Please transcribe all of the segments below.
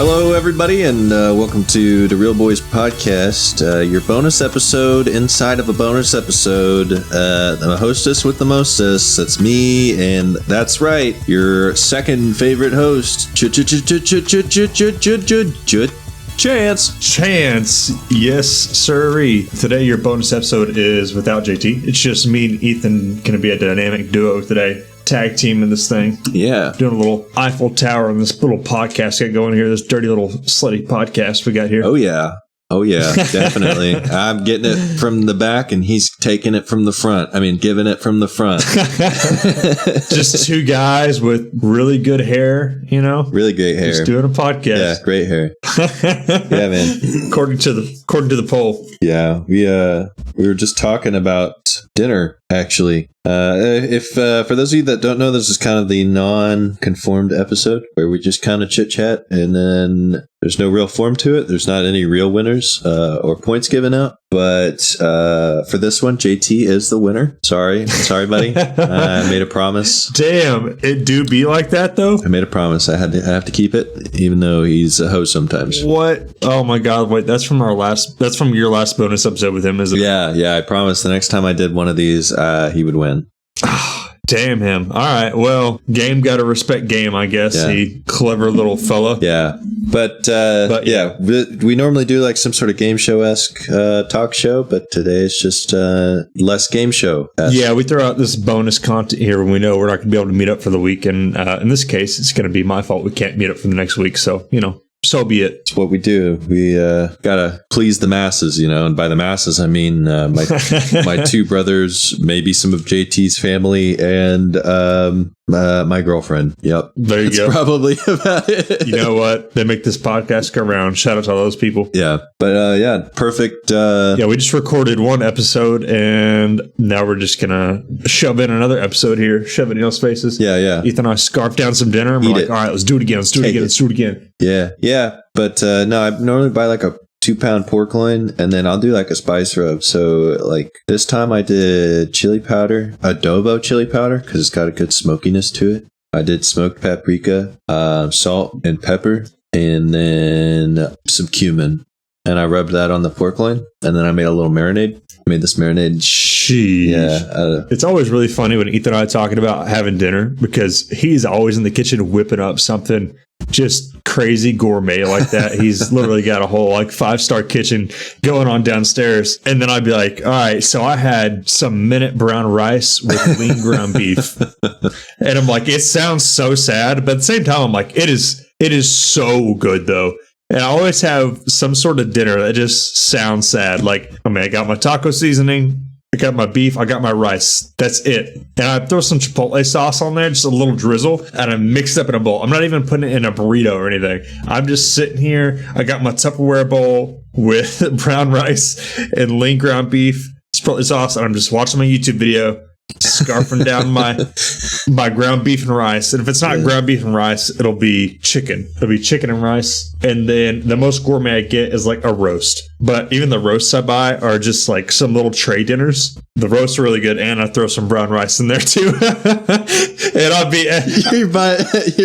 Hello, everybody, and welcome to DaRealBois podcast, your bonus episode inside of a bonus episode. The hostess with the mostess, that's me, and that's right, your second favorite host, Chance. Yes, sirree. Today, your bonus episode is without JT. It's just me and Ethan going to be a dynamic duo today. Tag team in this thing. Yeah. Doing a little Eiffel Tower on this little podcast got going here. This dirty little slutty podcast we got here. Oh, yeah. Oh, yeah, definitely. I'm getting it from the back and he's taking it from the front. I mean, giving it from the front. Just two guys with really good hair, you know? Really great hair. Just doing a podcast. Yeah, great hair. Yeah, man. According to the poll. Yeah, we were just talking about dinner, actually. If for those of you that don't know, this is kind of the non-conformed episode where we just kind of chit-chat and then there's no real form to it. There's not any real winners or points given out. But for this one, JT is the winner. Sorry, buddy. I made a promise. Damn, it do be like that though. I made a promise. I have to keep it, even though he's a host sometimes. What? Oh my God! Wait, that's from your last bonus episode with him, is it? Yeah. I promised the next time I did one of these, he would win. Damn him. All right. Well, game got to respect game, I guess. Yeah. He clever little fella. Yeah. But yeah, we normally do like some sort of game show-esque talk show, but today it's just less game show-esque. Yeah, we throw out this bonus content here when we know we're not going to be able to meet up for the week. And in this case, it's going to be my fault. We can't meet up for the next week. So, so be it. It's what we do. We gotta please the masses, and by the masses I mean my two brothers, maybe some of JT's family, and my girlfriend. Yep, That's go. Probably about it. You know what? They make this podcast go around. Shout out to all those people. Yeah, but yeah, perfect. Yeah, we just recorded one episode, and now we're just gonna shove in another episode here. Shove it in y'all's faces. Yeah. Ethan and I scarfed down some dinner, and we're like, all right, let's do it again. Let's do it again. Yeah. But no, I normally buy like a 2-pound pork loin, and then I'll do like a spice rub. So like this time I did chili powder, adobo chili powder, because it's got a good smokiness to it. I did smoked paprika, salt and pepper, and then some cumin. And I rubbed that on the pork loin, and then I made a little marinade. I made this marinade. Sheesh. Yeah. It's always really funny when Ethan and I are talking about having dinner, because he's always in the kitchen whipping up something just crazy gourmet like that. He's literally got a whole 5-star kitchen going on downstairs. And then I'd be like, all right, so I had some minute brown rice with lean ground beef. And I'm like, it sounds so sad, but at the same time, I'm like, it is so good though. And I always have some sort of dinner that just sounds sad. I got my taco seasoning, I got my beef, I got my rice. That's it. And I throw some chipotle sauce on there, just a little drizzle, and I mix it up in a bowl. I'm not even putting it in a burrito or anything. I'm just sitting here. I got my Tupperware bowl with brown rice and lean ground beef, chipotle sauce, and I'm just watching my YouTube video, scarfing down my ground beef and rice. And if it's not ground beef and rice, it'll be chicken. It'll be chicken and rice. And then the most gourmet I get is like a roast. But even the roasts I buy are just like some little tray dinners. The roasts are really good, and I throw some brown rice in there too. And I'll be you're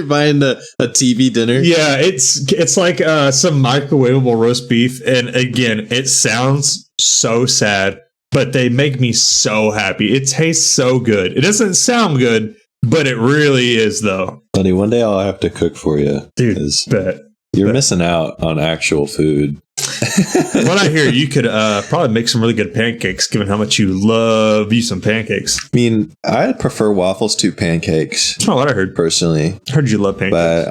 buying a TV dinner. Yeah, it's like some microwavable roast beef. And again, it sounds so sad, but they make me so happy. It tastes so good. It doesn't sound good, but it really is, though. Buddy, one day I'll have to cook for you. Dude, bet. You're missing out on actual food. What I hear, you could probably make some really good pancakes, given how much you love you some pancakes. I mean, I prefer waffles to pancakes. That's not what I heard. Personally. I heard you love pancakes. But,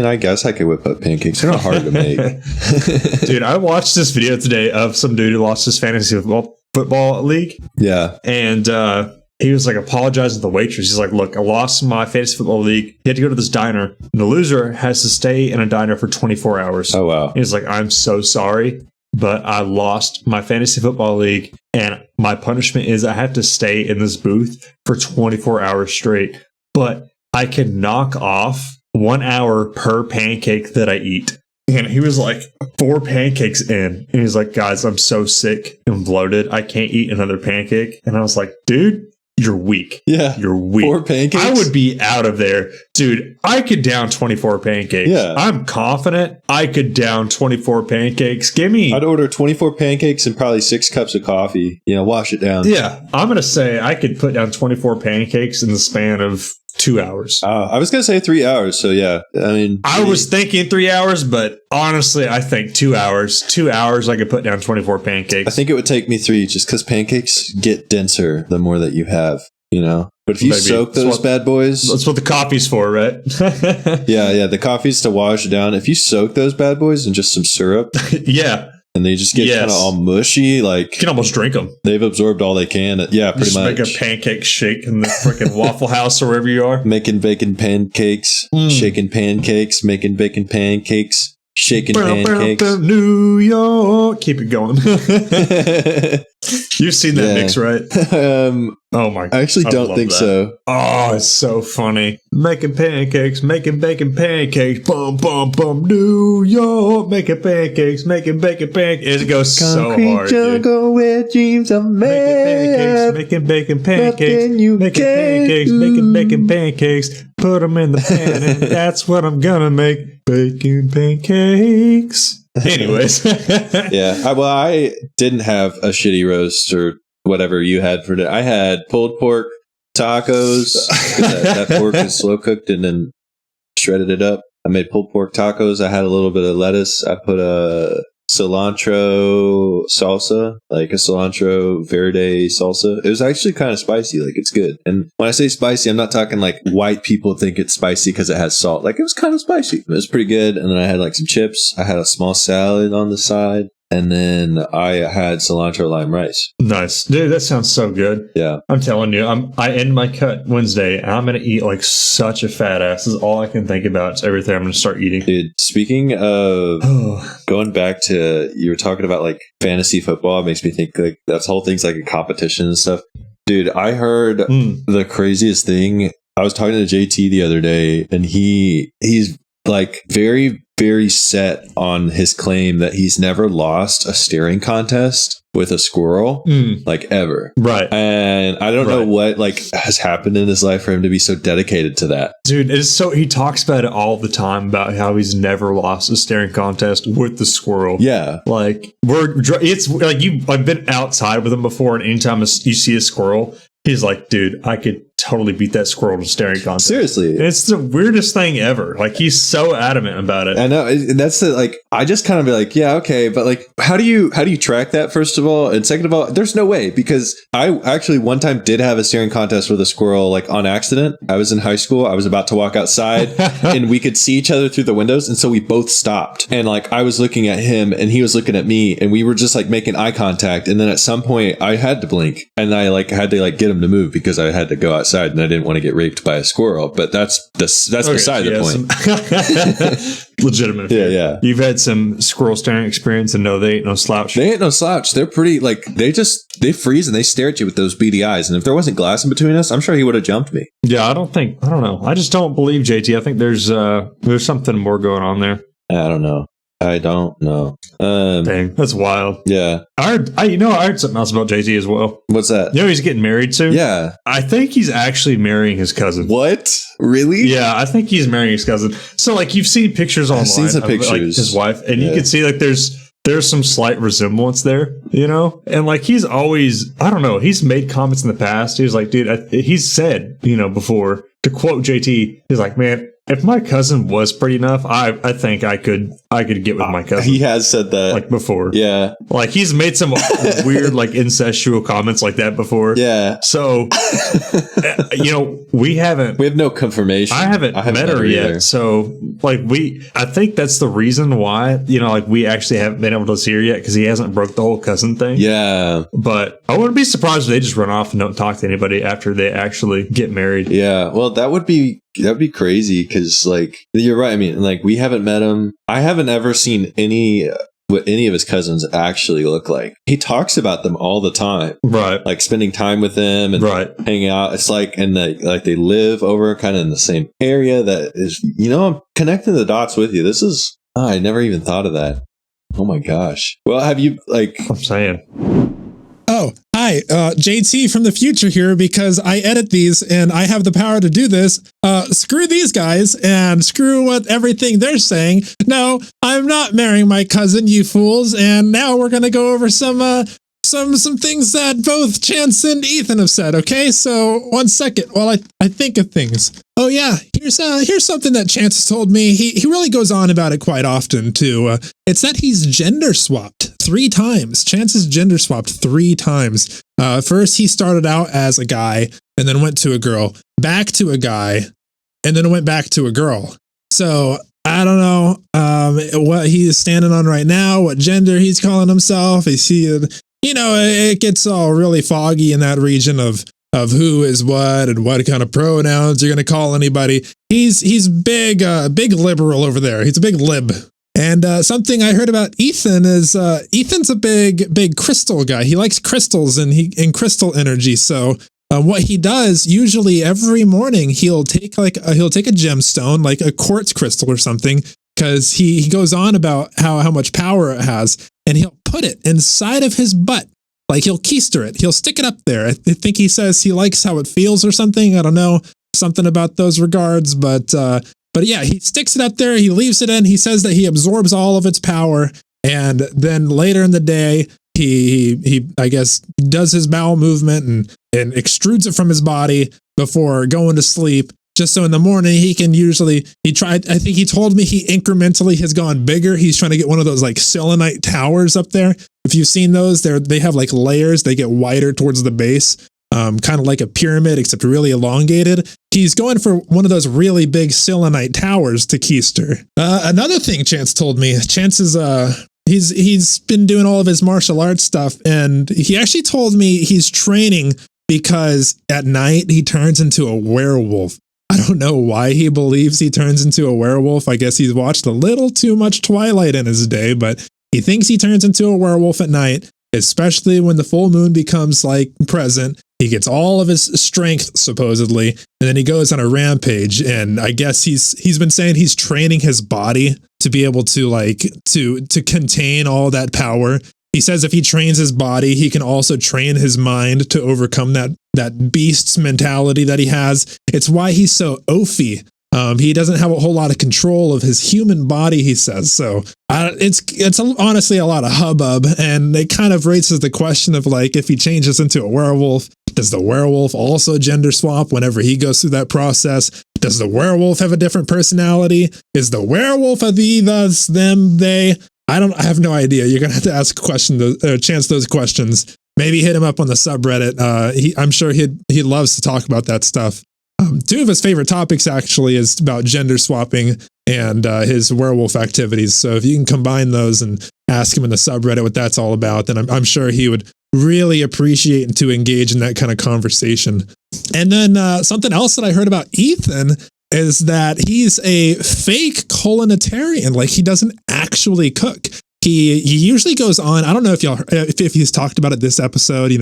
I guess I could whip up pancakes. They're not hard to make. Dude, I watched this video today of some dude who lost his fantasy football league. Yeah. And he was like apologizing to the waitress. He's like, look, I lost my fantasy football league. He had to go to this diner. And the loser has to stay in a diner for 24 hours. Oh, wow. He's like, I'm so sorry, but I lost my fantasy football league. And my punishment is I have to stay in this booth for 24 hours straight. But I can knock off 1 hour per pancake that I eat. And he was like 4 pancakes in. And he's like, guys, I'm so sick and bloated. I can't eat another pancake. And I was like, dude, you're weak. Yeah. You're weak. 4 pancakes? I would be out of there. Dude, I could down 24 pancakes. Yeah. I'm confident I could down 24 pancakes. I'd order 24 pancakes and probably 6 cups of coffee. Wash it down. Yeah. I'm going to say I could put down 24 pancakes in the span of 2 hours. I was going to say 3 hours. So, yeah. I mean, I was thinking 3 hours, but honestly, I think 2 hours. 2 hours, I could put down 24 pancakes. I think it would take me 3 just because pancakes get denser the more that you have, But if you soak those bad boys. That's what the coffee's for, right? Yeah. The coffee's to wash it down. If you soak those bad boys in just some syrup. Yeah. And they just get kind of all mushy. Like, you can almost drink them. They've absorbed all they can. Yeah, pretty just much. Make a pancake shake in the freaking Waffle House or wherever you are. Making bacon pancakes, shaking pancakes, making bacon pancakes, shaking pancakes. New York. Keep it going. You've seen that mix, right? Oh my God. I actually don't think so. Oh, it's so funny. Making pancakes, making bacon pancakes, bum, bum, bum, New York, making pancakes, making bacon pancakes. It goes Concrete so hard, jungle dude. where dreams are made. Making bacon pancakes, making pancakes, making bacon pancakes. Put them in the pan and that's what I'm gonna make. Bacon pancakes. Anyways. Yeah. I didn't have a shitty roast or whatever you had for dinner. I had pulled pork tacos. that pork is slow cooked and then shredded it up. I made pulled pork tacos. I had a little bit of lettuce. I put a cilantro salsa, like a cilantro verde salsa. It was actually kind of spicy. Like, it's good. And when I say spicy, I'm not talking like white people think it's spicy because it has salt. Like, it was kind of spicy. It was pretty good. And then I had like some chips. I had a small salad on the side. And then I had cilantro lime rice. Nice. Dude, that sounds so good. Yeah. I'm telling you, I end my cut Wednesday and I'm going to eat like such a fat ass. This is all I can think about. It's everything I'm going to start eating. Dude, speaking of going back to, you were talking about like fantasy football. It makes me think like that whole thing's like a competition and stuff. Dude, I heard the craziest thing. I was talking to JT the other day and he's like very, very set on his claim that he's never lost a staring contest with a squirrel, like ever. Right. And I don't know what like has happened in his life for him to be so dedicated to that. Dude, he talks about it all the time about how he's never lost a staring contest with the squirrel. Yeah. Like it's like I've been outside with him before, and anytime you see a squirrel, he's like, dude, I could totally beat that squirrel in a staring contest. Seriously. And it's the weirdest thing ever. Like, he's so adamant about it. I know. That's the, like, I just kind of be like, yeah, okay. But like, how do you track that, first of all? And second of all, there's no way, because I actually one time did have a staring contest with a squirrel, like on accident. I was in high school. I was about to walk outside and we could see each other through the windows. And so we both stopped. And like, I was looking at him and he was looking at me and we were just like making eye contact. And then at some point I had to blink and I like had to like get him to move because I had to go outside and I didn't want to get raped by a squirrel. But that's beside the point. Legitimate. Yeah. You've had some squirrel staring experience, and no, they ain't no slouch. They ain't no slouch. They're pretty, like, they freeze and they stare at you with those beady eyes. And if there wasn't glass in between us, I'm sure he would have jumped me. Yeah, I don't know. I just don't believe JT. I think there's something more going on there. I don't know. Dang, that's wild. Yeah. I heard something else about JT as well. What's that? You know, he's getting married soon. Yeah. I think he's actually marrying his cousin. What? Really? Yeah, I think he's marrying his cousin. So, like, you've seen pictures online. I've seen some pictures. Like, his wife, and you can see like there's some slight resemblance there, you know? And like, he's always, I don't know, he's made comments in the past. He was like, dude, he's said, before, to quote JT, he's like, man, if my cousin was pretty enough, I think I could get with my cousin. He has said that, like, before. Yeah. Like, he's made some weird, like, incestual comments like that before. Yeah. So, we have no confirmation. I haven't met her yet. Either. So, like, I think that's the reason why, like, we actually haven't been able to see her yet, because he hasn't broke the whole cousin thing. Yeah. But I wouldn't be surprised if they just run off and don't talk to anybody after they actually get married. Yeah. Well, that'd be crazy, because, like, you're right. I mean, like, we haven't met him. I haven't ever seen what any of his cousins actually look like. He talks about them all the time. Right. Like, spending time with them and hanging out. It's like, and they live over kind of in the same area. That is, I'm connecting the dots with you. I never even thought of that. Oh my gosh. Well, have you, like... I'm saying. Oh, hi. Hi, JT from the future here, because I edit these and I have the power to do this. Screw these guys and screw what everything they're saying. No, I'm not marrying my cousin, you fools. And now we're going to go over some things that both Chance and Ethan have said. Okay, so 1 second while I think of things. Oh yeah, here's something that Chance has told me. He really goes on about it quite often too. It's that he's gender swapped 3 times. Chance is gender swapped 3 times. First he started out as a guy and then went to a girl, back to a guy, and then went back to a girl. So I don't know what he's standing on right now, what gender he's calling himself. It gets all really foggy in that region of who is what and what kind of pronouns you're going to call anybody. He's big liberal over there. He's a big lib. And something I heard about Ethan is Ethan's a big crystal guy. He likes crystals and crystal energy. So what he does usually every morning, he'll take a gemstone, like a quartz crystal or something, because he goes on about how much power it has, and he'll put it inside of his butt. Like he'll keister it. He'll stick it up there. I think he says he likes how it feels or something. I don't know, something about those regards, but yeah, he sticks it up there. He leaves it in. He says that he absorbs all of its power, and then later in the day, he I guess does his bowel movement and extrudes it from his body before going to sleep. Just so in the morning I think he told me he incrementally has gone bigger. He's trying to get one of those like selenite towers up there. If you've seen those, they have like layers. They get wider towards the base, kind of like a pyramid, except really elongated. He's going for one of those really big selenite towers to keister. Another thing Chance told me, Chance is he's been doing all of his martial arts stuff, and he actually told me he's training because at night he turns into a werewolf. I don't know why he believes he turns into a werewolf. I guess he's watched a little too much Twilight in his day, but he thinks he turns into a werewolf at night, especially when the full moon becomes like present. He gets all of his strength supposedly, and then he goes on a rampage. And I guess he's been saying he's training his body to be able to to contain all that power. He says if he trains his body, he can also train his mind to overcome that beast's mentality that he has. It's why he's so oafy. He doesn't have a whole lot of control of his human body, he says. So it's honestly a lot of hubbub, and it kind of raises the question of like, if he changes into a werewolf, does the werewolf also gender swap whenever he goes through that process? Does the werewolf have a different personality? Is the werewolf a thee, thus, them, they? I have no idea. You're going to have to ask Chance those questions. Maybe hit him up on the subreddit. I'm sure he loves to talk about that stuff. 2 of his favorite topics actually is about gender swapping and his werewolf activities. So if you can combine those and ask him in the subreddit what that's all about, then I'm sure he would really appreciate and to engage in that kind of conversation. And then something else that I heard about Ethan is that he's a fake culinarian. Like he doesn't actually cook. He usually goes on. I don't know if he's talked about it this episode.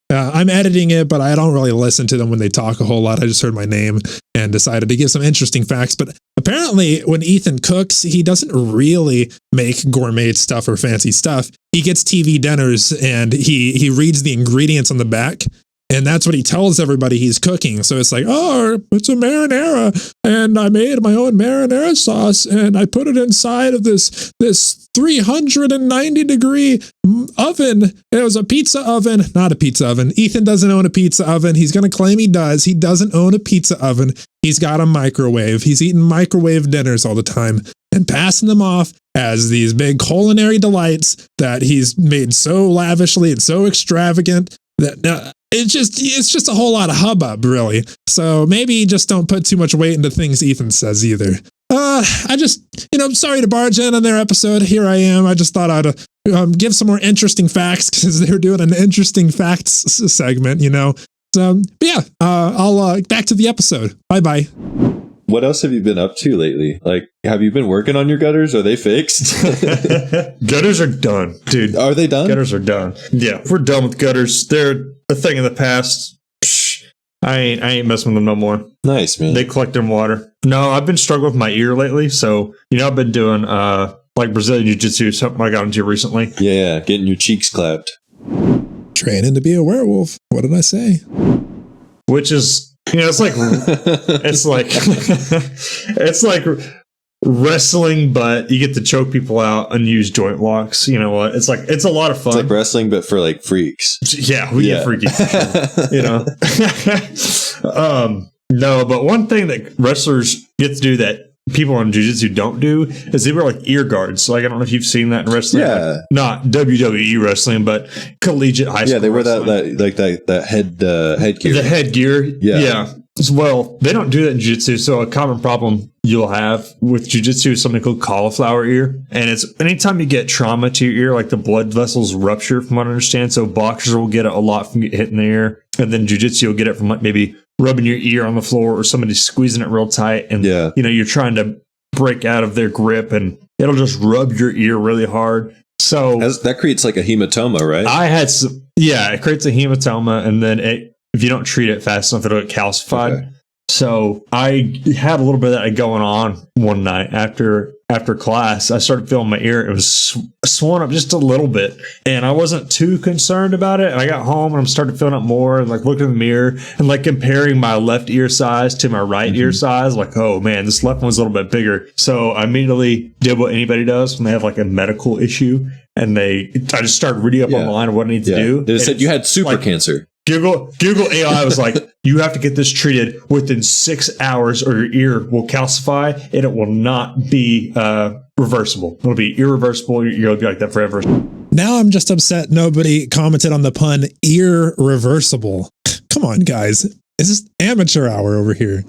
I'm editing it, but I don't really listen to them when they talk a whole lot. I just heard my name and decided to give some interesting facts. But apparently when Ethan cooks, he doesn't really make gourmet stuff or fancy stuff. He gets TV dinners and he reads the ingredients on the back. And that's what he tells everybody he's cooking. So it's like, oh, it's a marinara, and I made my own marinara sauce, and I put it inside of this 390-degree oven. It was a pizza oven, not a pizza oven. Ethan doesn't own a pizza oven. He's going to claim he does. He doesn't own a pizza oven. He's got a microwave. He's eating microwave dinners all the time and passing them off as these big culinary delights that he's made so lavishly and so extravagant that it's just a whole lot of hubbub, really. So maybe just don't put too much weight into things Ethan says either. I just, sorry to barge in on their episode. Here I am. I just thought I'd give some more interesting facts because they're doing an interesting facts segment, So, but yeah, I'll back to the episode. Bye-bye. What else have you been up to lately? Like, have you been working on your gutters? Are they fixed? Gutters are done, dude. Are they done? Gutters are done. Yeah, we're done with gutters. They're a thing of the past. I ain't messing with them no more. Nice, man. They collect their water. No, I've been struggling with my ear lately. So, I've been doing like Brazilian Jiu-Jitsu, something I got into recently. Yeah, getting your cheeks clapped. Training to be a werewolf. What did I say? Which is, it's like it's like wrestling, but you get to choke people out and use joint locks. You know what? It's a lot of fun. It's like wrestling, but for like freaks. Yeah, we get freaky. No, but one thing that wrestlers get to do that people in jiu-jitsu don't do is they wear like ear guards. Like, I don't know if you've seen that in wrestling. Yeah. Like, not WWE wrestling, but collegiate high school. Yeah, they wear wrestling. that headgear. The headgear. Yeah. Well, they don't do that in jiu-jitsu. So a common problem you'll have with jiu-jitsu is something called cauliflower ear. And it's anytime you get trauma to your ear, like the blood vessels rupture, from what I understand. So boxers will get it a lot from getting hit in the ear. And then jiu-jitsu will get it from like maybe rubbing your ear on the floor or somebody squeezing it real tight. And, you're trying to break out of their grip and it'll just rub your ear really hard. So that creates like a hematoma, right? It creates a hematoma. And then if you don't treat it fast enough, it'll get calcified. Okay. So I had a little bit of that going on one night after class. I started feeling my ear. It was swollen up just a little bit, and I wasn't too concerned about it. And I got home and I started feeling it more, and like looking in the mirror and like comparing my left ear size to my right ear size. Like, oh man, this left one's a little bit bigger. So I immediately did what anybody does when they have like a medical issue, and I just started reading up online what I need to do. They said you had super cancer. Google AI was like, you have to get this treated within 6 hours or your ear will calcify and it will not be reversible. It'll be irreversible. You'll be like that forever. Now I'm just upset nobody commented on the pun irreversible. Come on, guys. This is amateur hour over here.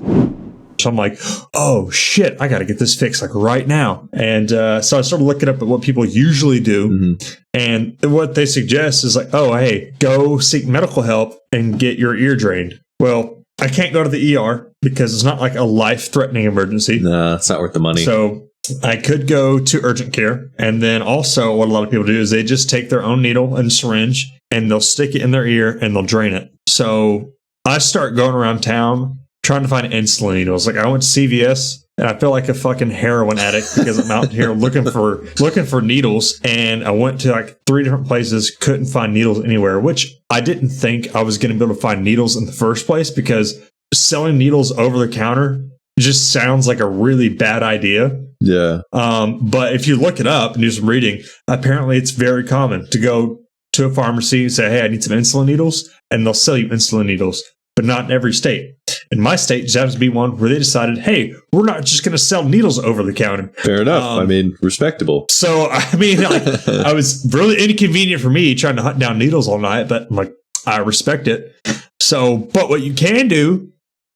So I'm like, oh shit, I got to get this fixed like right now. And so I started looking up at what people usually do. And what they suggest is like, oh, hey, go seek medical help and get your ear drained. Well, I can't go to the ER because it's not like a life-threatening emergency. No, it's not worth the money. So I could go to urgent care. And then also what a lot of people do is they just take their own needle and syringe and they'll stick it in their ear and they'll drain it. So I start going around town trying to find insulin needles. Like, I went to CVS and I feel like a fucking heroin addict because I'm out here looking for needles. And I went to like 3 different places, couldn't find needles anywhere, which I didn't think I was going to be able to find needles in the first place because selling needles over the counter just sounds like a really bad idea. Yeah. But if you look it up and do some reading, apparently it's very common to go to a pharmacy and say, hey, I need some insulin needles, and they'll sell you insulin needles, but not in every state. In my state, just happens to be one where they decided, hey, we're not just going to sell needles over the counter. Fair enough. I mean, respectable. So, I mean, I was really inconvenient for me trying to hunt down needles all night, but I'm like, I respect it. So, but what you can do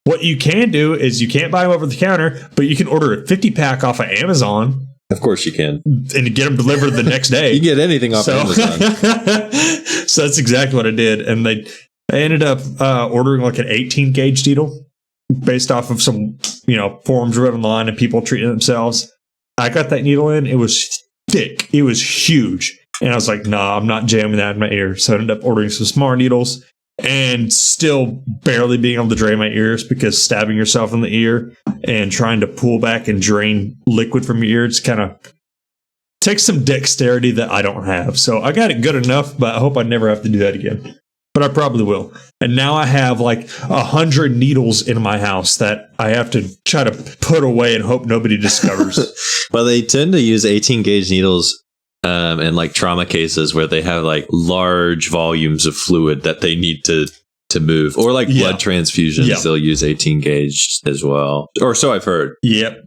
is you can't buy them over the counter, but you can order a 50-pack off of Amazon. Of course you can. And get them delivered the next day. You get anything off Amazon. So that's exactly what I did. And I ended up ordering like an 18-gauge needle based off of some, forums read online and people treating themselves. I got that needle in. It was thick. It was huge. And I was like, nah, I'm not jamming that in my ear. So I ended up ordering some smaller needles and still barely being able to drain my ears because stabbing yourself in the ear and trying to pull back and drain liquid from your ear, it's kind of takes some dexterity that I don't have. So I got it good enough, but I hope I never have to do that again. But I probably will. And now I have like 100 needles in my house that I have to try to put away and hope nobody discovers. Well, they tend to use 18-gauge needles in like trauma cases where they have like large volumes of fluid that they need to move, or like blood transfusions. They'll use 18-gauge as well, or so I've heard. Yep.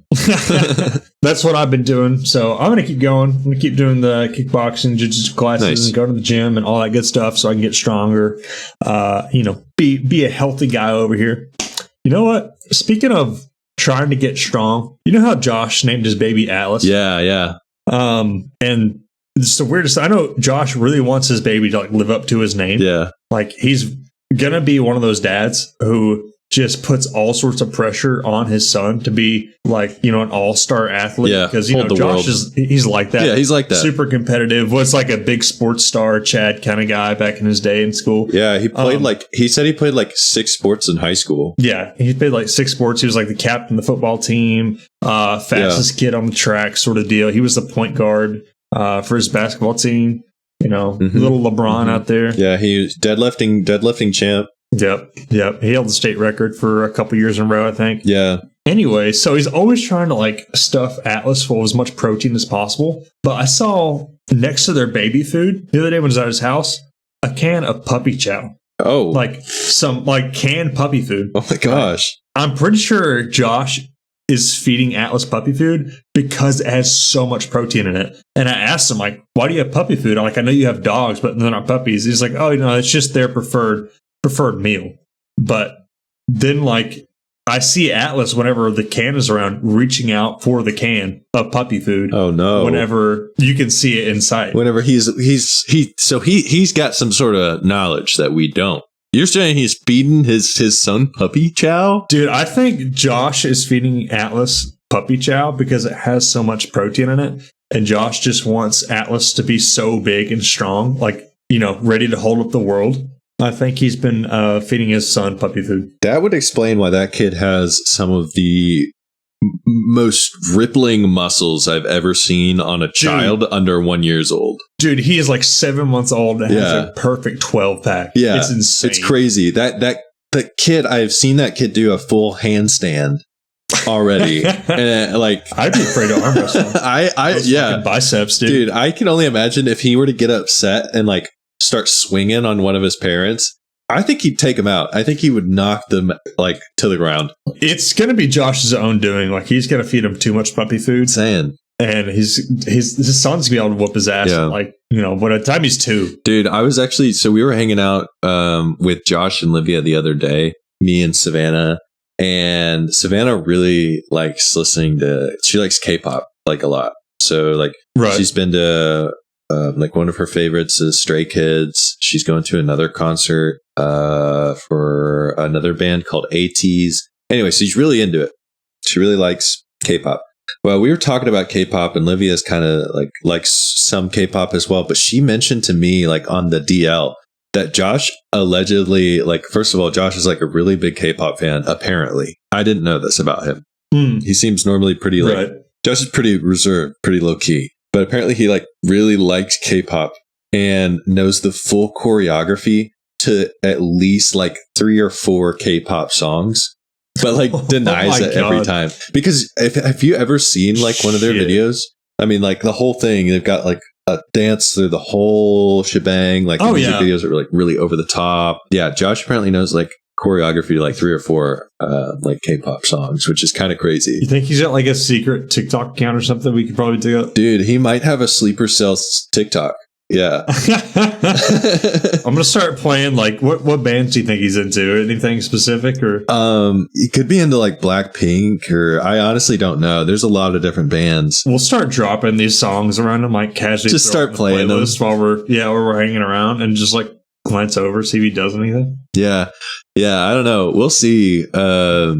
That's what I've been doing. So I'm going to keep going. I'm going to keep doing the kickboxing, jiu-jitsu classes, and go to the gym and all that good stuff so I can get stronger. Be a healthy guy over here. You know what? Speaking of trying to get strong, you know how Josh named his baby Atlas? Yeah. And it's the weirdest. I know Josh really wants his baby to like live up to his name. Yeah. Like he's going to be one of those dads who just puts all sorts of pressure on his son to be like, an all-star athlete. Yeah. Because, Josh he's like that. Yeah, he's like that. Super competitive. Was like a big sports star, Chad kind of guy back in his day in school. Yeah. He played he said he played like 6 sports in high school. Yeah. He played like 6 sports. He was like the captain of the football team, fastest kid on the track sort of deal. He was the point guard for his basketball team. Little LeBron out there. Yeah, he was deadlifting champ. Yep. He held the state record for a couple years in a row, I think. Yeah. Anyway, so he's always trying to stuff Atlas full of as much protein as possible. But I saw next to their baby food the other day when I was at his house, a can of puppy chow. Oh. Some canned puppy food. Oh my gosh. I'm pretty sure Josh is feeding Atlas puppy food because it has so much protein in it. And I asked him, why do you have puppy food? I know you have dogs, but they're not puppies. He's like, oh, it's just their preferred meal. But then I see Atlas whenever the can is around reaching out for the can of puppy food. Oh no. Whenever you can see it in sight. Whenever he's got some sort of knowledge that we don't. You're saying he's feeding his son puppy chow? Dude, I think Josh is feeding Atlas puppy chow because it has so much protein in it. And Josh just wants Atlas to be so big and strong, ready to hold up the world. I think he's been feeding his son puppy food. That would explain why that kid has some of the most rippling muscles I've ever seen on a child under 1 year old. Dude, he is 7 months old and has a perfect 12-pack. Yeah, it's insane. It's crazy. That kid, I've seen that kid do a full handstand already. And I'd be afraid to arm wrestle. Biceps, dude. I can only imagine if he were to get upset and start swinging on one of his parents. I think he'd take him out. I think he would knock them to the ground. It's going to be Josh's own doing. He's going to feed him too much puppy food. Saying. And his son's going to be able to whoop his ass. Yeah. By the time he's 2. Dude, I was actually, so we were hanging out with Josh and Livia the other day, me and Savannah. And Savannah really likes listening she likes K-pop a lot. So she's been to one of her favorites is Stray Kids. She's going to another concert for another band called ATEEZ. Anyway, so she's really into it. She really likes K-pop. Well, we were talking about K-pop, and Livia's kind of likes some K-pop as well. But she mentioned to me on the DL that Josh allegedly first of all, Josh is a really big K-pop fan. Apparently, I didn't know this about him. He seems normally pretty Josh is pretty reserved, pretty low key. But apparently he really likes K-pop and knows the full choreography to at least 3 or 4 K-pop songs, but denies it every time. Because have you ever seen one of their videos? I mean, the whole thing, they've got a dance through the whole shebang. The music videos are really over the top. Yeah, Josh apparently knows choreography to 3 or 4 K-pop songs, which is kind of crazy. You think he's got a secret TikTok account or something we could probably dig up? Dude, he might have a sleeper cell TikTok. Yeah. I'm gonna start playing what bands do you think he's into? Anything specific or he could be into Blackpink, or I honestly don't know. There's a lot of different bands. We'll start dropping these songs around him casually. Just start playing them while we're hanging around and just glance over, see if he does anything. Yeah, I don't know. We'll see. I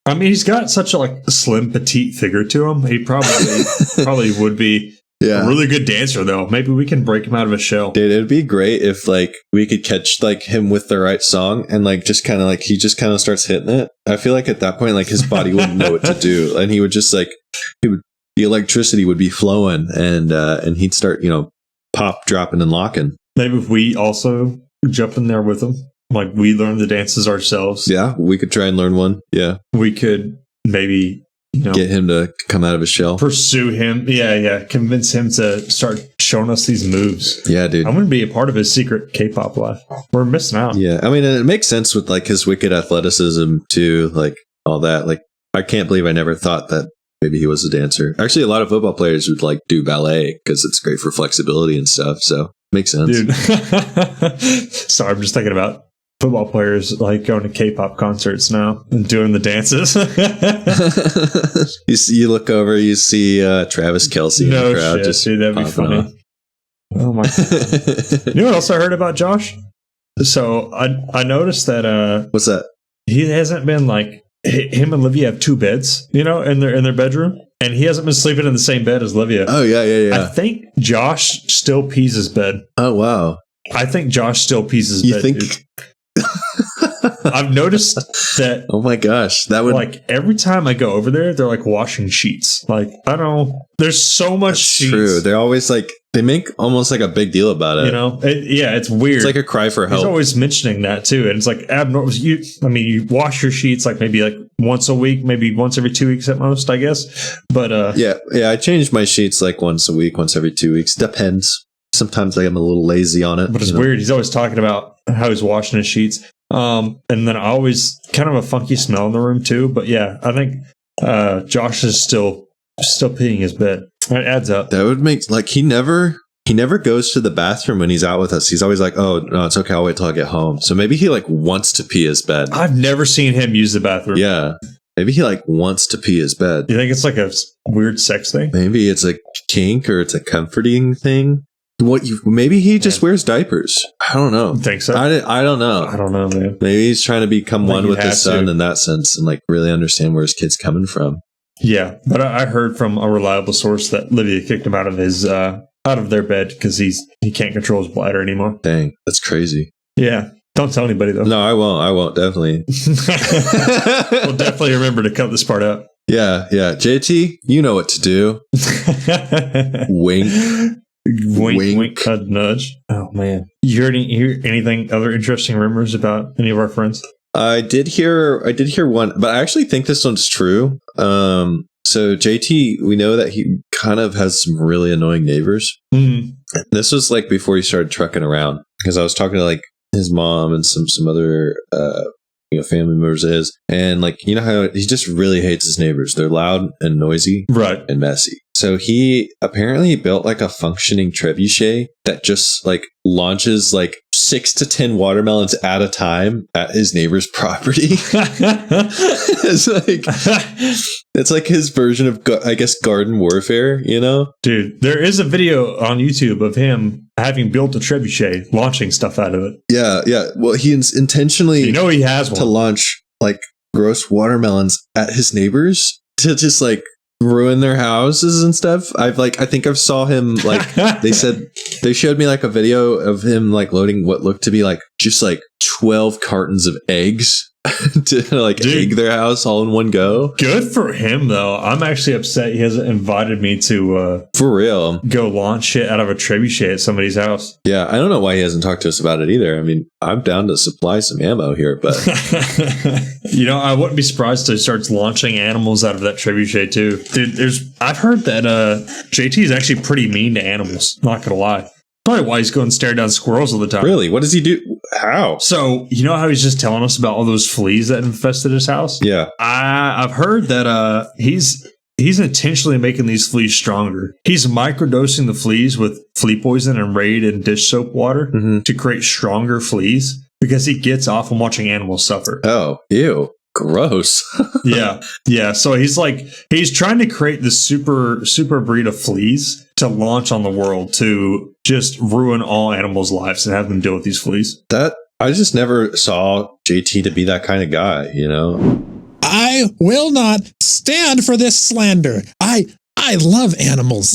mean, he's got such a slim, petite figure to him. He probably would be a really good dancer, though. Maybe we can break him out of his shell. Dude, it'd be great if we could catch him with the right song and just kind of he just kind of starts hitting it. I feel at that point his body wouldn't know what to do, and he would just the electricity would be flowing, and he'd start pop, dropping, and locking. Maybe if we also jump in there with him. We learn the dances ourselves. Yeah, we could try and learn one. Yeah. We could maybe, get him to come out of his shell. Pursue him. Yeah. Convince him to start showing us these moves. Yeah, dude. I'm going to be a part of his secret K-pop life. We're missing out. Yeah. I mean, it makes sense with his wicked athleticism too, all that. I can't believe I never thought that maybe he was a dancer. Actually, a lot of football players would do ballet because it's great for flexibility and stuff. So makes sense. Dude. Sorry, I'm just thinking about football players going to K-pop concerts now and doing the dances. you look over, you see Travis Kelce in the crowd. Shit, just dude, that'd be funny. On. Oh my god! You know what else I heard about Josh? So I noticed that what's that? He hasn't been him and Livia have 2 beds, in their bedroom, and he hasn't been sleeping in the same bed as Livia. Oh yeah. I think Josh still pees his bed. Oh wow! I think Josh still pees his bed. You think? Dude. I've noticed that. Oh my gosh, that would like every time I go over there, they're like washing sheets. Like I don't. There's so much sheets. True. They're always like they make almost like a big deal about it. You know, it's weird. It's like a cry for help. He's always mentioning that too, and it's like abnormal. You wash your sheets like maybe like once a week, maybe once every 2 weeks at most, I guess. But yeah, I change my sheets like once a week, once every 2 weeks. Depends. Sometimes I'm a little lazy on it. But it's weird. He's always talking about how he's washing his sheets. And then always kind of a funky smell in the room too. But yeah, I think Josh is still peeing his bed. It adds up. That would make like he never goes to the bathroom when he's out with us. He's always like, "Oh no, it's okay. I'll wait till I get home." So maybe he like wants to pee his bed. I've never seen him use the bathroom. Yeah, maybe he like wants to pee his bed. You think it's like a weird sex thing? Maybe it's a kink or it's a comforting thing. Maybe he just wears diapers. I don't know. You think so? I don't know. I don't know, man. Maybe he's trying to become one with his son in that sense and like really understand where his kid's coming from. Yeah, but I heard from a reliable source that Livia kicked him out of his out of their bed because he can't control his bladder anymore. Dang, that's crazy. Yeah, don't tell anybody though. No, I won't. Definitely. We'll definitely remember to cut this part out. Yeah. JT, you know what to do. Wink. Wink, nudge. Oh man, you heard anything other interesting rumors about any of our friends? I did hear one, but I actually think this one's true. So JT, we know that he kind of has some really annoying neighbors. Mm. This was like before he started trucking around, because I was talking to like his mom and some other family members of his, and like how he just really hates his neighbors. They're loud and noisy, right, and messy. So he apparently built like a functioning trebuchet that just like launches like 6 to 10 watermelons at a time at his neighbor's property. It's like his version of, I guess, garden warfare, Dude, there is a video on YouTube of him having built a trebuchet, launching stuff out of it. Yeah. Well, he intentionally, he has one, to launch like gross watermelons at his neighbors to just like ruin their houses and stuff. I think I've saw him like they showed me like a video of him like loading what looked to be like just like 12 cartons of eggs to like egg their house all in one go. Good for him though. I'm actually upset he hasn't invited me to for real go launch shit out of a trebuchet at somebody's house. Yeah, I don't know why he hasn't talked to us about it either. I mean, I'm down to supply some ammo here, but I wouldn't be surprised if he starts launching animals out of that trebuchet too. Dude, I've heard that JT is actually pretty mean to animals, not gonna lie. Probably why he's going to stare down squirrels all the time. Really? What does he do? How? So, how he's just telling us about all those fleas that infested his house? Yeah. I've heard that he's intentionally making these fleas stronger. He's microdosing the fleas with flea poison and Raid and dish soap water to create stronger fleas because he gets off on watching animals suffer. Oh, ew. Gross. Yeah. So he's trying to create this super breed of fleas to launch on the world to just ruin all animals' lives and have them deal with these fleas. That I just never saw JT to be that kind of guy, I will not stand for this slander. I love animals.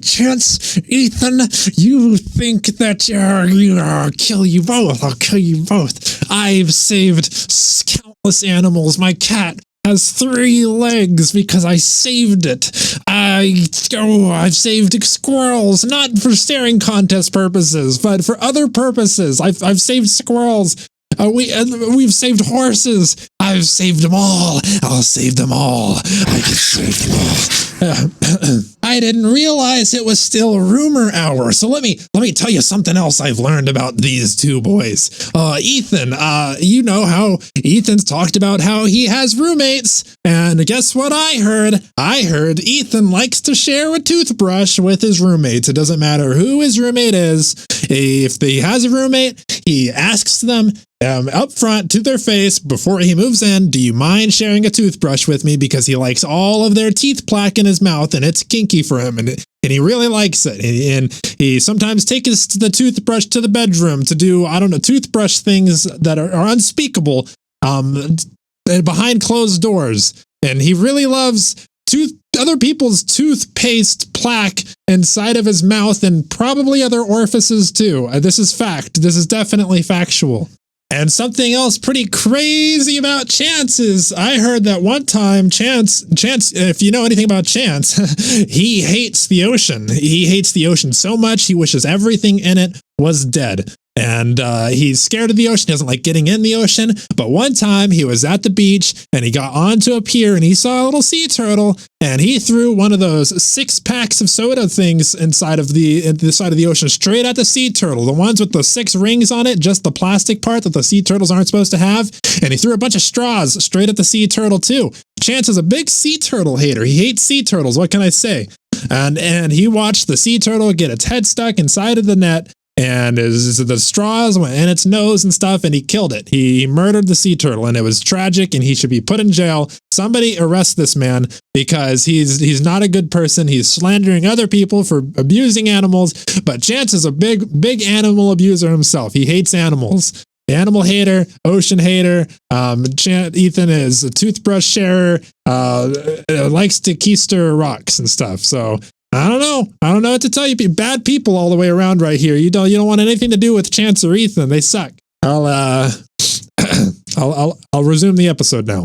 Chance, Ethan, you think that I'll kill you both. I'll kill you both. I've saved countless animals. My cat has 3 legs because I saved it. I've saved squirrels, not for staring contest purposes, but for other purposes. I've saved squirrels. We've saved horses. I've saved them all. I'll save them all. I can save them all. I didn't realize it was still rumor hour. So let me tell you something else I've learned about these two boys. Ethan, you know how Ethan's talked about how he has roommates. And guess what I heard? I heard Ethan likes to share a toothbrush with his roommates. It doesn't matter who his roommate is. If he has a roommate, he asks them up front to their face before he moves in, do you mind sharing a toothbrush with me? Because he likes all of their teeth plaque in his mouth and it's kinky for him. And he really likes it. And he sometimes takes the toothbrush to the bedroom to do, toothbrush things that are unspeakable behind closed doors. And he really loves other people's toothpaste plaque inside of his mouth and probably other orifices too. This is fact. This is definitely factual. And something else pretty crazy about Chance is I heard that one time Chance, if you know anything about Chance, he hates the ocean. He hates the ocean so much, he wishes everything in it was dead. And he's scared of the ocean. He doesn't like getting in the ocean. But one time he was at the beach and he got onto a pier and he saw a little sea turtle and he threw one of those 6 packs of soda things inside of the side of the ocean straight at the sea turtle. The ones with the 6 rings on it, just the plastic part that the sea turtles aren't supposed to have. And he threw a bunch of straws straight at the sea turtle too. Chance is a big sea turtle hater. He hates sea turtles. What can I say? And he watched the sea turtle get its head stuck inside of the net. And the straws went in its nose and stuff, and he killed it. He murdered the sea turtle, and it was tragic, and he should be put in jail. Somebody arrest this man because he's not a good person. He's slandering other people for abusing animals, but Chance is a big animal abuser himself. He hates animals. Animal hater, ocean hater. Ethan is a toothbrush sharer, likes to keister rocks and stuff. So I don't know what to tell you. Bad people all the way around right here. You don't want anything to do with Chance or Ethan. They suck. I'll resume the episode now.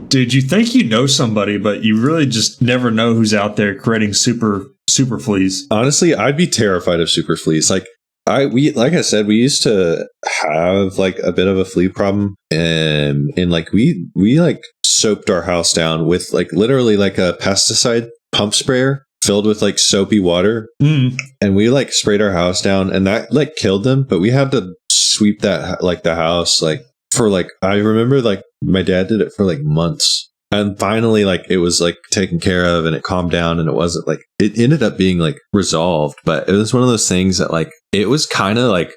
Dude, you think you know somebody, but you really just never know who's out there creating super fleas. Honestly, I'd be terrified of super fleas. Like I said, we used to have like a bit of a flea problem, and like we like soaped our house down with like literally like a pesticide pump sprayer filled with like soapy water, and we like sprayed our house down, and that like killed them. But we had to sweep that like the house like for like I remember like my dad did it for like months, and finally like it was like taken care of and it calmed down, and it wasn't like it ended up being like resolved. But it was one of those things that like it was kind of like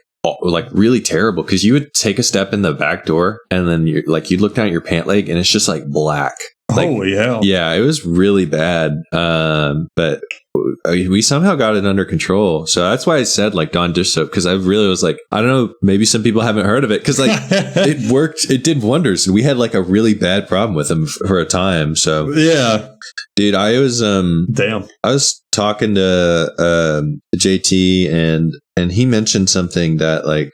really terrible because you would take a step in the back door and then you'd look down at your pant leg and it's just like black. Like, holy hell. Yeah, it was really bad. But we somehow got it under control. So that's why I said like Dawn dish soap, because I really was like, I don't know, maybe some people haven't heard of it because like it worked. It did wonders. We had like a really bad problem with them for a time. So yeah, dude, I was I was talking to JT and he mentioned something that like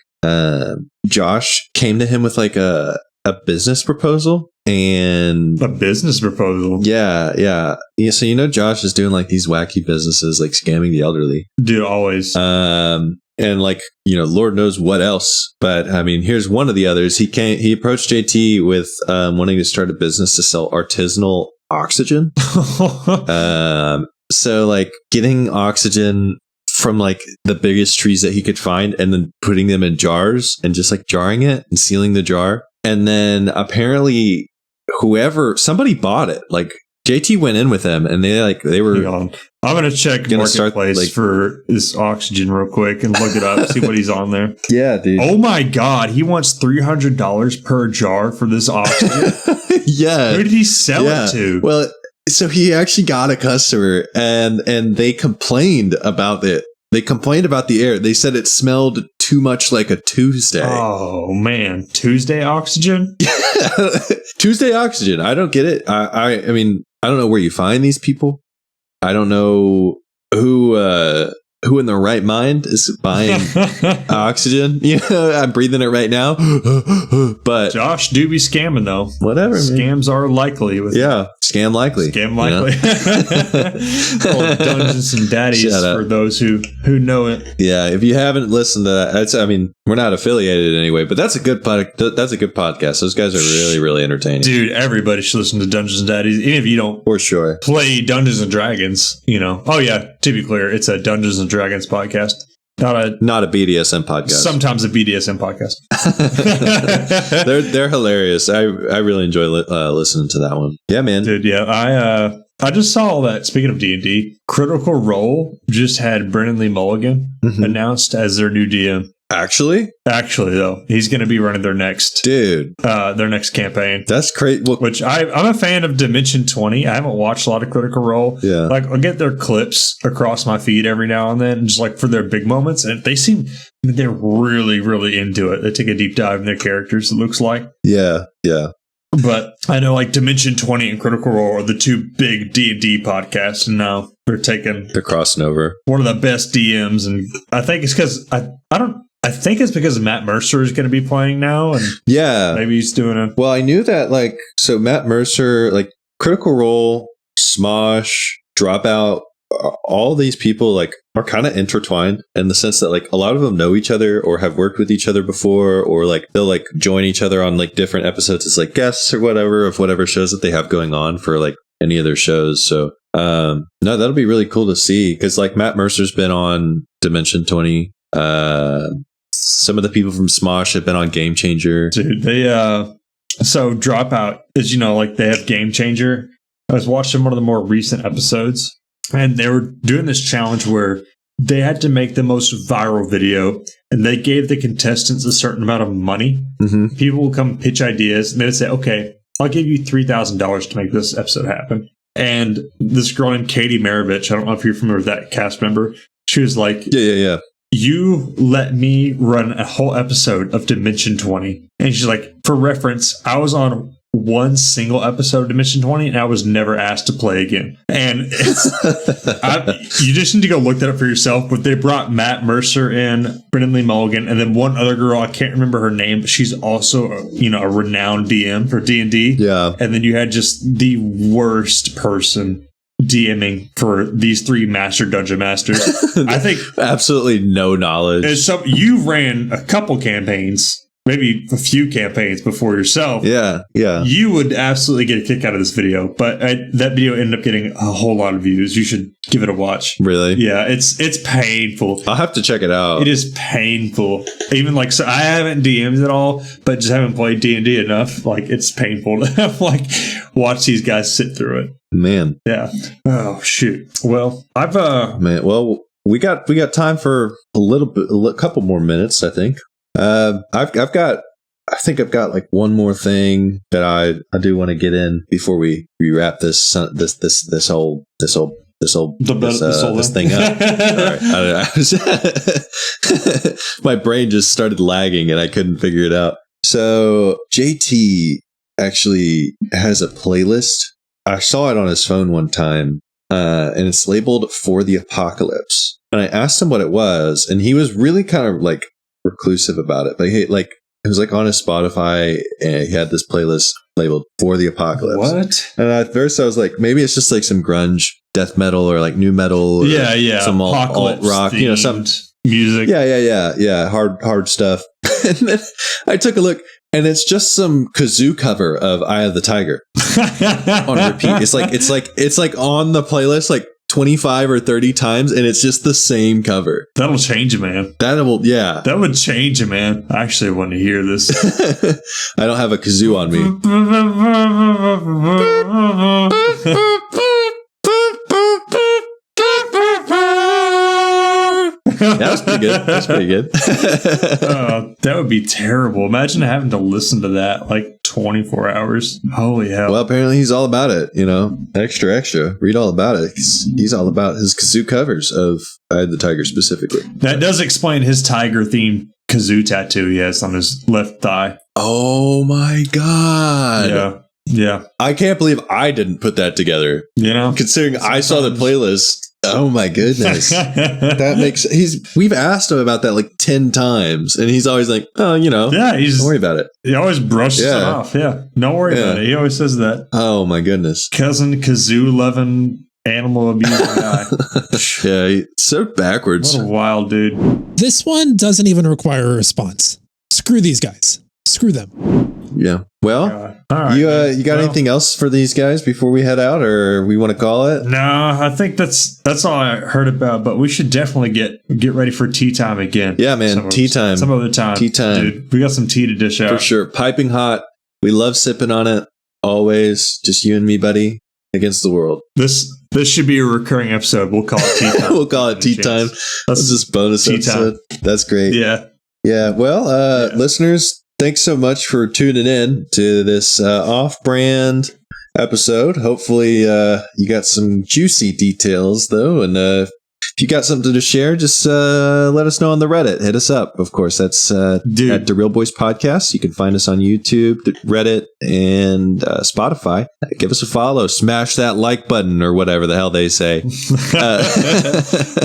Josh came to him with like a business proposal. And a business proposal. Yeah. So you know Josh is doing like these wacky businesses like scamming the elderly. Dude, always. And like, you know, Lord knows what else. But I mean, here's one of the others. He approached JT with wanting to start a business to sell artisanal oxygen. So like getting oxygen from like the biggest trees that he could find and then putting them in jars and just like jarring it and sealing the jar. And then apparently somebody bought it. Like JT went in with them and they were. I'm going to check Marketplace for this oxygen real quick and look it up, see what he's on there. Yeah, dude. Oh my God. He wants $300 per jar for this oxygen. Yeah. Who did he sell it to? Well, so he actually got a customer and they complained about it. They complained about the air. They said it smelled too much like a Tuesday. Oh man, Tuesday oxygen? Tuesday oxygen. I don't get it. I mean, I don't know where you find these people. I don't know who in their right mind is buying oxygen. You know, I'm breathing it right now. But Josh do be scamming though. Whatever. Scams man. are likely. Scam likely. Scam likely. You know? Dungeons and Daddies for those who know it. Yeah, if you haven't listened to that, I mean, we're not affiliated anyway, but that's a good podcast. Those guys are really, really entertaining. Dude, everybody should listen to Dungeons and Daddies, even if you don't for sure play Dungeons and Dragons. You know. Oh yeah, to be clear, it's a Dungeons and Dragons podcast. Not a BDSM podcast. Sometimes a BDSM podcast. They're hilarious. I really enjoy listening to that one. Yeah, man. Dude, yeah. I just saw that, speaking of D&D, Critical Role just had Brennan Lee Mulligan announced as their new DM. Actually, though, he's going to be running their next campaign. That's great. Well, which I'm a fan of Dimension 20. I haven't watched a lot of Critical Role. Yeah, like I'll get their clips across my feed every now and then, just like for their big moments, and they're really, really into it. They take a deep dive in their characters. It looks like. Yeah. But I know like Dimension 20 and Critical Role are the two big D&D podcasts, and now they're crossing over. One of the best DMs, and I think it's because I I think it's because Matt Mercer is going to be playing now, and Yeah. maybe he's doing a. Well, I knew that, like, so Matt Mercer, like, Critical Role, Smosh, Dropout, all these people, like, are kind of intertwined in the sense that, like, a lot of them know each other or have worked with each other before, or, like, they'll, like, join each other on, like, different episodes as, like, guests or whatever of whatever shows that they have going on for, like, any of their shows. So, no, that'll be really cool to see, because, like, Matt Mercer's been on Dimension 20. Some of the people from Smosh have been on Game Changer. Dude, they so Dropout is, like, they have Game Changer. I was watching one of the more recent episodes, and they were doing this challenge where they had to make the most viral video, and they gave the contestants a certain amount of money. Mm-hmm. People will come pitch ideas, and they'd say, okay, I'll give you $3,000 to make this episode happen. And this girl named Katie Maravich, I don't know if you're familiar with that cast member, she was like, Yeah. you let me run a whole episode of Dimension 20. And she's like, for reference, I was on one single episode of Dimension 20 and I was never asked to play again. And you just need to go look that up for yourself. But they brought Matt Mercer in, Brendan Lee Mulligan, and then one other girl, I can't remember her name, but she's also a renowned DM for D&D. Yeah. And then you had just the worst person DMing for these three master dungeon masters. I think absolutely no knowledge. And so you ran a couple campaigns, maybe a few campaigns before yourself. Yeah. You would absolutely get a kick out of this video, but that video ended up getting a whole lot of views. You should give it a watch. Really? Yeah, it's painful. I'll have to check it out. It is painful. Even like, so I haven't DM'd at all, but just haven't played D&D enough. Like, it's painful to have, like, watch these guys sit through it. Man. Yeah. Oh shoot. Well, man. Well, we got time for a couple more minutes, I think. I've got like one more thing that I do want to get in before we wrap this whole thing up. All right. My brain just started lagging and I couldn't figure it out. So JT actually has a playlist. I saw it on his phone one time, and it's labeled For the Apocalypse. And I asked him what it was, and he was really kind of like reclusive about it. But it was like on his Spotify, and he had this playlist labeled For the Apocalypse. What? And at first I was like, maybe it's just like some grunge death metal or like new metal. Or some alt rock, some music. Yeah. Hard stuff. And then I took a look, and it's just some kazoo cover of Eye of the Tiger on repeat. It's like on the playlist like 25 or 30 times, and it's just the same cover. That'll change you, man. That would change you, man. I actually want to hear this. I don't have a kazoo on me. That's pretty good. That would be terrible. Imagine having to listen to that like 24 hours. Holy hell. Well, apparently he's all about it, extra. Read all about it. He's all about his kazoo covers of Eye of the Tiger specifically. That does explain his tiger-themed kazoo tattoo he has on his left thigh. Oh my God. Yeah. I can't believe I didn't put that together. Considering I saw the playlist. Oh my goodness. That makes we've asked him about that like 10 times, and he's always like, oh, don't worry about it. He always brushes it off. Yeah. Don't worry about it. He always says that. Oh my goodness. Cousin kazoo loving animal abusing guy. Yeah, he's so backwards. What a wild dude. This one doesn't even require a response. Screw these guys. Screw them. Yeah. Well, all right, you got anything else for these guys before we head out, or we want to call it? No, I think that's all I heard about, but we should definitely get ready for tea time again. Yeah, man. Tea time. Some other time. Tea time. Dude, we got some tea to dish out. For sure. Piping hot. We love sipping on it. Always. Just you and me, buddy, against the world. This should be a recurring episode. We'll call it tea time. We'll call it tea time. That's just bonus episode. Time. That's great. Yeah. Yeah. Well, listeners, thanks so much for tuning in to this off-brand episode. Hopefully, you got some juicy details, though. And if If you got something to share, just let us know on the Reddit. Hit us up. Of course, that's at DaRealBois Podcast. You can find us on YouTube, Reddit, and Spotify. Give us a follow. Smash that like button or whatever the hell they say.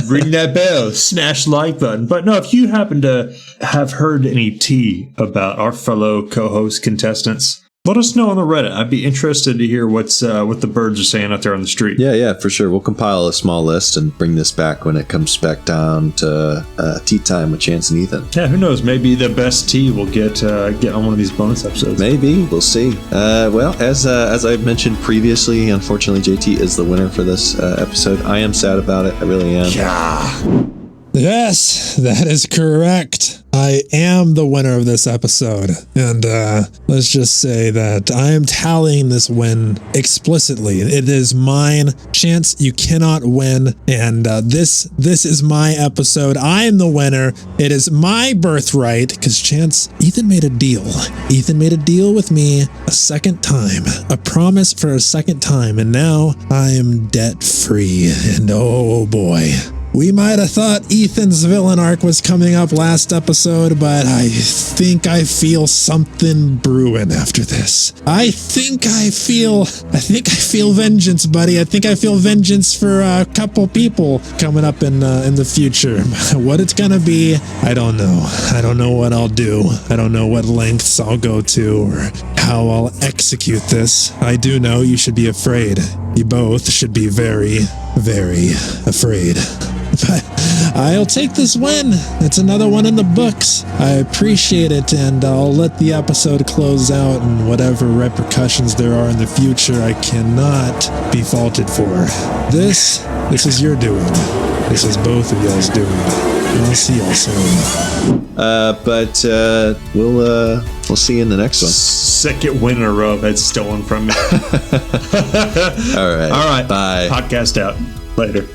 Ring that bell. Smash like button. But no, if you happen to have heard any tea about our fellow co-host contestants, let us know on the Reddit. I'd be interested to hear what the birds are saying out there on the street. Yeah, for sure. We'll compile a small list and bring this back when it comes back down to tea time with Chance and Ethan. Yeah, who knows? Maybe the best tea will get on one of these bonus episodes. Maybe. We'll see. Well, as I mentioned previously, unfortunately, JT is the winner for this episode. I am sad about it. I really am. Yeah. Yes, that is correct. I am the winner of this episode. And let's just say that I am tallying this win explicitly. It is mine. Chance, you cannot win. And this is my episode. I am the winner. It is my birthright because Chance, Ethan made a deal. Ethan made a deal with me a second time. A promise for a second time. And now I am debt free. And oh boy. We might have thought Ethan's villain arc was coming up last episode, but I think I feel something brewing after this. I think I feel vengeance, buddy. I think I feel vengeance for a couple people coming up in the future. What it's gonna be, I don't know. I don't know what I'll do. I don't know what lengths I'll go to or how I'll execute this. I do know you should be afraid. You both should be very, very afraid. But I'll take this win. It's another one in the books. I appreciate it, and I'll let the episode close out, and whatever repercussions there are in the future, I cannot be faulted for. This is your doing. This is both of y'all's doing. And I'll see y'all soon. But we'll see you in the next one. Second win in a row that's stolen from me. All right. All right. Bye. Podcast out. Later.